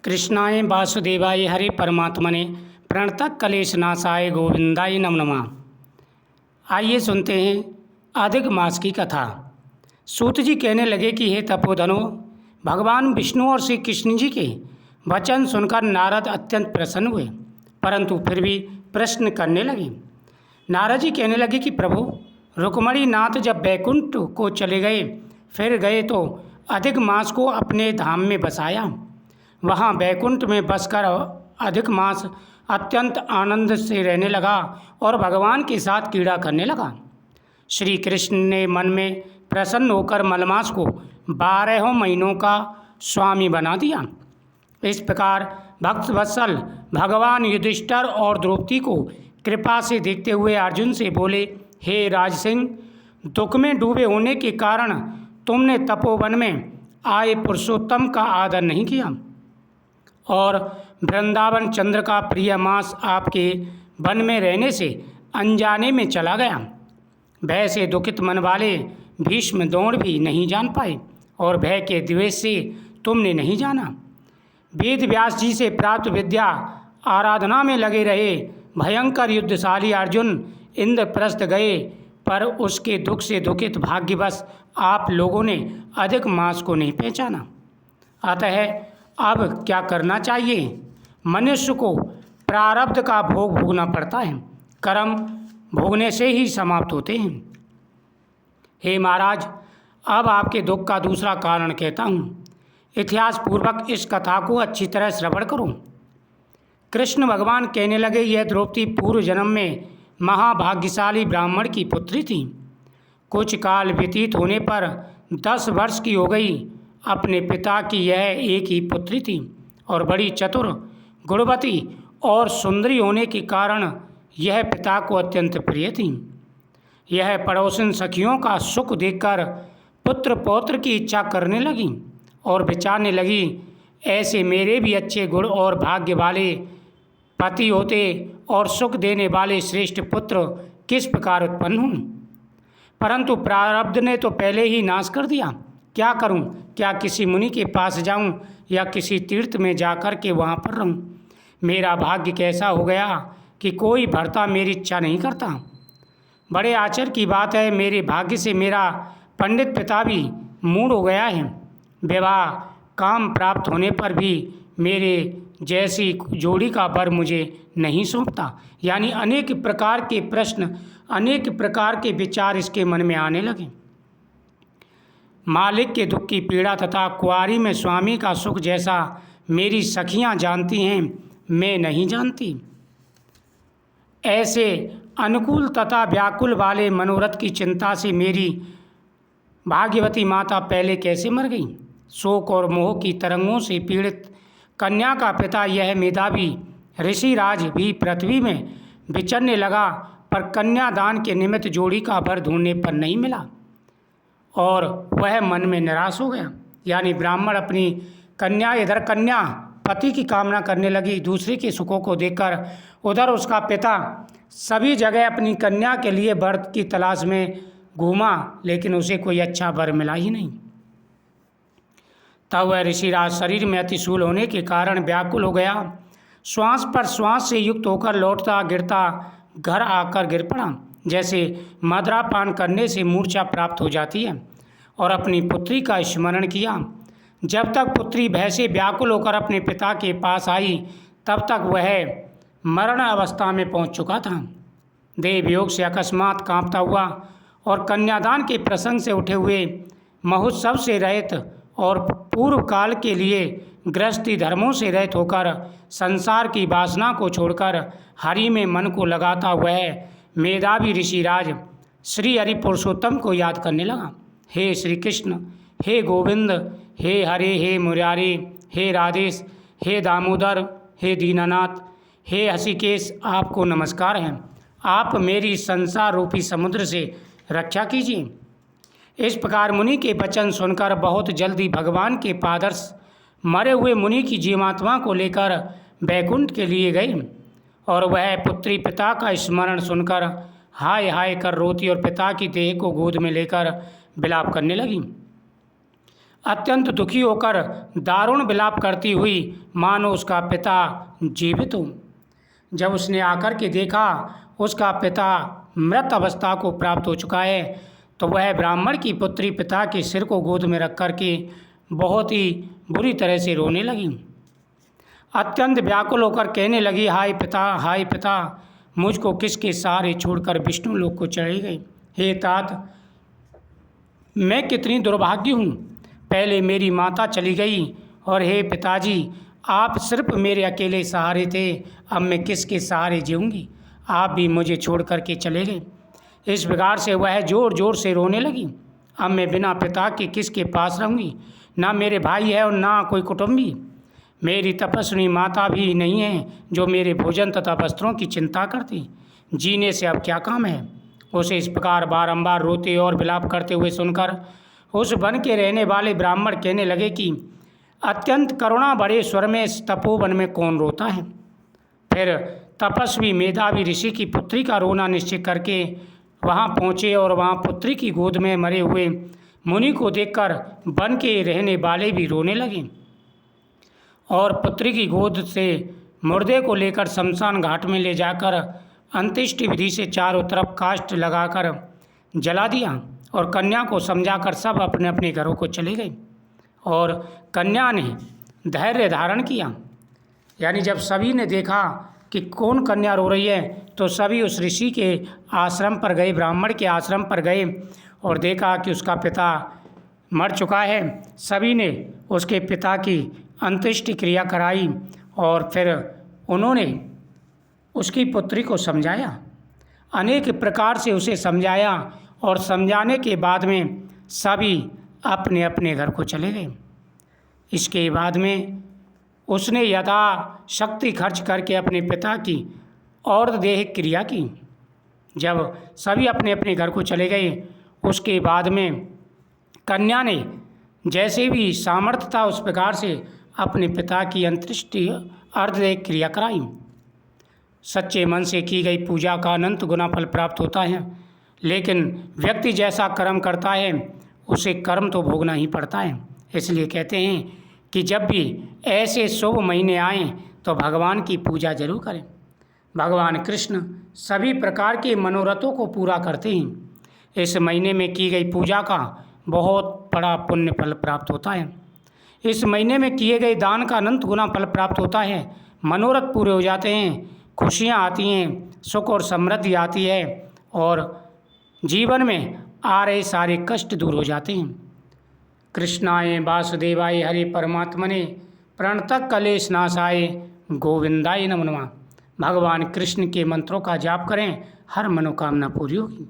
कृष्णाय वासुदेवाय हरे परमात्मने प्रणतः क्लेशनाशाय गोविंदाय नमः नमः। आइए सुनते हैं अधिक मास की कथा। सूत जी कहने लगे कि हे तपोधनो, भगवान विष्णु और श्री कृष्ण जी के वचन सुनकर नारद अत्यंत प्रसन्न हुए, परंतु फिर भी प्रश्न करने लगे। नारद जी कहने लगे कि प्रभु, रुक्मणी नाथ जब बैकुंठ को चले गए, फिर गए तो अधिक मास को अपने धाम में बसाया। वहाँ बैकुंठ में बसकर अधिक मास अत्यंत आनंद से रहने लगा और भगवान के साथ क्रीड़ा करने लगा। श्री कृष्ण ने मन में प्रसन्न होकर मलमास को 12 महीनों का स्वामी बना दिया। इस प्रकार भक्त वत्सल भगवान युधिष्ठिर और द्रौपदी को कृपा से देखते हुए अर्जुन से बोले, हे राजसिंह, दुख में डूबे होने के कारण तुमने तपोवन में आए पुरुषोत्तम का आदर नहीं किया और वृंदावन चंद्र का प्रिय मास आपके वन में रहने से अनजाने में चला गया। भय से दुखित मन वाले भीष्म द्रोण भी नहीं जान पाए और भय के द्वेष से तुमने नहीं जाना। वेद व्यास जी से प्राप्त विद्या आराधना में लगे रहे भयंकर युद्धशाली अर्जुन इंद्रप्रस्थ गए, पर उसके दुख से दुखित भाग्यवश आप लोगों ने अधिक मास को नहीं पहचाना। अतः अब क्या करना चाहिए? मनुष्य को प्रारब्ध का भोग भोगना पड़ता है, कर्म भोगने से ही समाप्त होते हैं। हे महाराज, अब आपके दुख का दूसरा कारण कहता हूँ। इतिहास पूर्वक इस कथा को अच्छी तरह श्रवण करो। कृष्ण भगवान कहने लगे, यह द्रौपदी पूर्व जन्म में महाभाग्यशाली ब्राह्मण की पुत्री थी। कुछ काल व्यतीत होने पर 10 वर्ष की हो गई। अपने पिता की यह एक ही पुत्री थी और बड़ी चतुर, गुणवती और सुंदरी होने के कारण यह पिता को अत्यंत प्रिय थी। यह पड़ोसन सखियों का सुख देखकर पुत्र पौत्र की इच्छा करने लगी और विचारने लगी, ऐसे मेरे भी अच्छे गुण और भाग्य वाले पति होते और सुख देने वाले श्रेष्ठ पुत्र किस प्रकार उत्पन्न हों। परंतु प्रारब्ध ने तो पहले ही नाश कर दिया। क्या करूं? क्या किसी मुनि के पास जाऊं या किसी तीर्थ में जाकर के वहां पर रहूं? मेरा भाग्य कैसा हो गया कि कोई भर्ता मेरी इच्छा नहीं करता। बड़े आश्चर्य की बात है, मेरे भाग्य से मेरा पंडित पिता भी मूढ़ हो गया है। विवाह काम प्राप्त होने पर भी मेरे जैसी जोड़ी का वर मुझे नहीं सौंपता। यानी अनेक प्रकार के प्रश्न, अनेक प्रकार के विचार इसके मन में आने लगे। मालिक के दुख की पीड़ा तथा कुंवारी में स्वामी का सुख जैसा मेरी सखियां जानती हैं, मैं नहीं जानती। ऐसे अनुकूल तथा व्याकुल वाले मनोरथ की चिंता से मेरी भाग्यवती माता पहले कैसे मर गई। शोक और मोह की तरंगों से पीड़ित कन्या का पिता यह मेधावी ऋषिराज भी पृथ्वी में विचरने लगा, पर कन्यादान के निमित्त जोड़ी का वर ढूंढने पर नहीं मिला और वह मन में निराश हो गया। यानी ब्राह्मण अपनी कन्या, इधर कन्या पति की कामना करने लगी, दूसरे के सुखों को देखकर उधर उसका पिता सभी जगह अपनी कन्या के लिए वर की तलाश में घूमा, लेकिन उसे कोई अच्छा वर मिला ही नहीं। तब वह ऋषिराज शरीर में अतिशूल होने के कारण व्याकुल हो गया। श्वास पर श्वास से युक्त होकर लौटता गिरता घर आकर गिर पड़ा, जैसे मदिरा पान करने से मूर्छा प्राप्त हो जाती है, और अपनी पुत्री का स्मरण किया। जब तक पुत्री भय से व्याकुल होकर अपने पिता के पास आई, तब तक वह मरण अवस्था में पहुंच चुका था। देह वियोग से अकस्मात कांपता हुआ और कन्यादान के प्रसंग से उठे हुए महोत्सव से रहित और पूर्व काल के लिए गृहस्थी धर्मों से रहित होकर संसार की वासना को छोड़कर हरि में मन को लगाता वह मेधावी ऋषिराज श्री हरि पुरुषोत्तम को याद करने लगा। हे श्री कृष्ण, हे गोविंद, हे हरे, हे मुरारी, हे राधेश, हे दामोदर, हे दीनानाथ, हे हसीकेश, आपको नमस्कार है। आप मेरी संसार रूपी समुद्र से रक्षा कीजिए। इस प्रकार मुनि के वचन सुनकर बहुत जल्दी भगवान के पादर्श मरे हुए मुनि की जीवात्मा को लेकर बैकुंठ के लिए गए और वह पुत्री पिता का स्मरण सुनकर हाय हाय कर रोती और पिता की देह को गोद में लेकर विलाप करने लगी। अत्यंत दुखी होकर दारुण विलाप करती हुई मानो उसका पिता जीवित हो। जब उसने आकर के देखा उसका पिता मृत अवस्था को प्राप्त हो चुका है, तो वह ब्राह्मण की पुत्री पिता के सिर को गोद में रख कर के बहुत ही बुरी तरह से रोने लगी। अत्यंत व्याकुल होकर कहने लगी, हाय पिता, मुझको किसके सहारे छोड़कर विष्णु लोक को चली गई। हे तात, मैं कितनी दुर्भाग्य हूँ। पहले मेरी माता चली गई और हे पिताजी, आप सिर्फ मेरे अकेले सहारे थे, अब मैं किसके सहारे जीऊँगी। आप भी मुझे छोड़ कर के चले गए। इस प्रकार से वह ज़ोर ज़ोर से रोने लगी। अब मैं बिना पिता के किसके पास रहूँगी। ना मेरे भाई है और ना कोई कुटुंबी। मेरी तपस्विनी माता भी नहीं है जो मेरे भोजन तथा वस्त्रों की चिंता करती। जीने से अब क्या काम है। उसे इस प्रकार बारंबार रोते और विलाप करते हुए सुनकर उस वन के रहने वाले ब्राह्मण कहने लगे कि अत्यंत करुणा बड़े स्वर में इस तपोवन में कौन रोता है। फिर तपस्वी मेधावी ऋषि की पुत्री का रोना निश्चय करके वहाँ पहुँचे और वहाँ पुत्री की गोद में मरे हुए मुनि को देखकर वन के रहने वाले भी रोने लगे और पुत्री की गोद से मुर्दे को लेकर शमशान घाट में ले जाकर अंत्येष्टि विधि से चारों तरफ काष्ठ लगाकर जला दिया और कन्या को समझाकर सब अपने अपने घरों को चले गए। और कन्या ने धैर्य धारण किया। यानी जब सभी ने देखा कि कौन कन्या रो रही है, तो सभी उस ऋषि के आश्रम पर गए, ब्राह्मण के आश्रम पर गए और देखा कि उसका पिता मर चुका है। सभी ने उसके पिता की अंत्येष्टि क्रिया कराई और फिर उन्होंने उसकी पुत्री को समझाया, अनेक प्रकार से उसे समझाया और समझाने के बाद में सभी अपने अपने घर को चले गए। इसके बाद में उसने यथाशक्ति खर्च करके अपने पिता की और देह क्रिया की। जब सभी अपने अपने घर को चले गए, उसके बाद में कन्या ने जैसे भी सामर्थ्य था उस प्रकार से अपने पिता की अंत्येष्टि अर्धदेह क्रिया कराई। सच्चे मन से की गई पूजा का अनंत गुना फल प्राप्त होता है, लेकिन व्यक्ति जैसा कर्म करता है उसे कर्म तो भोगना ही पड़ता है। इसलिए कहते हैं कि जब भी ऐसे शुभ महीने आएँ तो भगवान की पूजा जरूर करें। भगवान कृष्ण सभी प्रकार के मनोरथों को पूरा करते हैं। इस महीने में की गई पूजा का बहुत बड़ा पुण्य फल प्राप्त होता है। इस महीने में किए गए दान का अनंत गुना फल प्राप्त होता है। मनोरथ पूरे हो जाते हैं, खुशियाँ आती हैं, सुख और समृद्धि आती है और जीवन में आ रहे सारे कष्ट दूर हो जाते हैं। कृष्णाय वासुदेवाय हरे परमात्मने प्रणतः कलेश नाशाय गोविंदाय नमो नमः। भगवान कृष्ण के मंत्रों का जाप करें, हर मनोकामना पूरी होगी।